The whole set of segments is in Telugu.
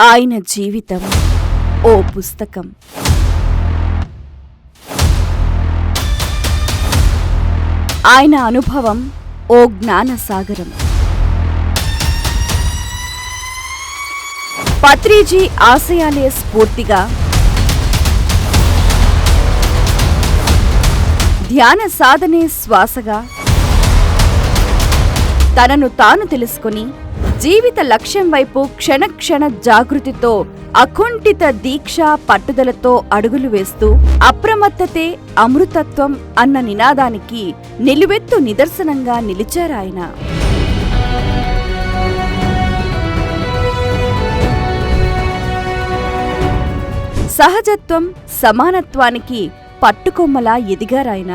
ఆయన జీవితం ఓ పుస్తకం. ఆయన అనుభవం ఓ జ్ఞానసాగరం. పత్రిజీ ఆశయాలే స్ఫూర్తిగా, ధ్యాన సాధనే శ్వాసగా, తనను తాను తెలుసుకుని జీవిత లక్ష్యం వైపు క్షణక్షణ జాగృతితో అకుంఠిత దీక్ష పట్టుదలతో అడుగులు వేస్తూ అప్రమత్తతే అమృతత్వం అన్న నినాదానికి నిలువెత్తు నిదర్శనంగా నిలిచారాయన. సహజత్వం, సమానత్వానికి పట్టుకొమ్మలా ఎదిగారాయన.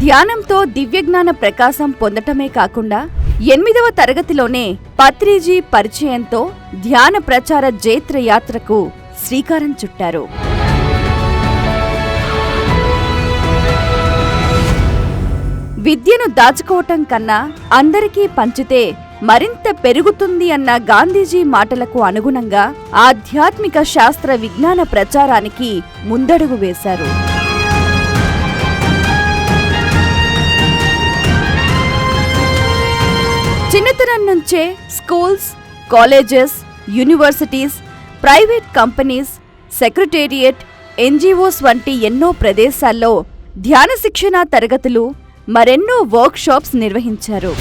ధ్యానంతో దివ్యజ్ఞాన ప్రకాశం పొందటమే కాకుండా 8వ తరగతిలోనే పత్రిజీ పరిచయంతో ధ్యాన ప్రచార జైత్రయాత్రకు శ్రీకారం చుట్టారు. విద్యను దాచుకోవటం కన్నా అందరికీ పంచితే మరింత పెరుగుతుంది అన్న గాంధీజీ మాటలకు అనుగుణంగా ఆధ్యాత్మిక శాస్త్ర విజ్ఞాన ప్రచారానికి ముందడుగు వేశారు. చిన్నతనం నుంచే schools, colleges, universities, private companies, secretariat, NGOs వంటి ఎన్నో ప్రదేశాల్లో ధ్యాన శిక్షణా తరగతులు, మరెన్నో వర్క్షాప్స్ నిర్వహించారు.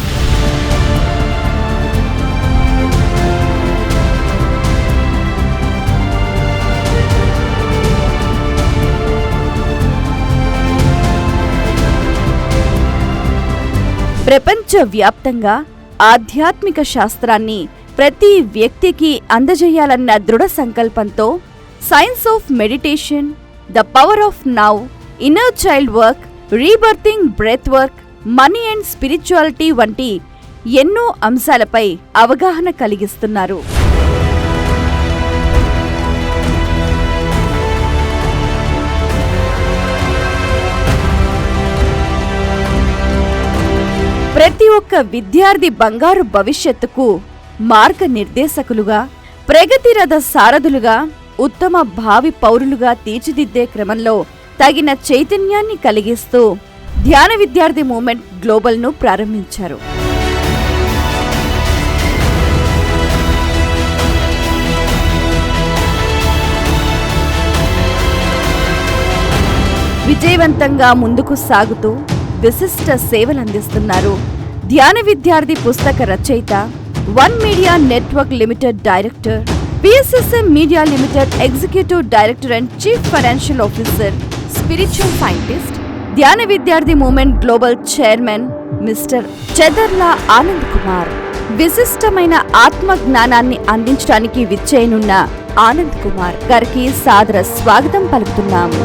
ప్రపంచవ్యాప్తంగా ఆధ్యాత్మిక శాస్త్రాన్ని ప్రతి వ్యక్తికి అందజేయాలన్న దృఢ సంకల్పంతో science of meditation, the power of now, inner child work, rebirthing breath work, money and spirituality వంటి ఎన్నో అంశాలపై అవగాహన కలిగిస్తున్నారు. ప్రతి ఒక్క విద్యార్థి బంగారు భవిష్యత్తుకు మార్గనిర్దేశకులుగా, ప్రగతిరథ సారథులుగా, ఉత్తమ భావి పౌరులుగా తీర్చిదిద్దే క్రమంలో తగిన చైతన్యాన్ని కలిగిస్తూ ధ్యాన విద్యార్థి మూవ్మెంట్ గ్లోబల్ను ప్రారంభించారు. విజయవంతంగా ముందుకు సాగుతూ విశిష్ట సేవలందిస్తున్నారు. ధ్యాన విద్యార్థి పుస్తక రచయిత, one media network limited director, PSSM media limited executive director and chief financial officer, spiritual scientist, Dhyana Vidyarthi movement global chairman mister Chedarla Anand Kumar. విశిష్టమైన ఆత్మ జ్ఞానాన్ని అందించడానికి విచ్చేయనున్న ఆనంద్ కుమార్ గారికి సాదర స్వాగతం పలుకుతున్నాము.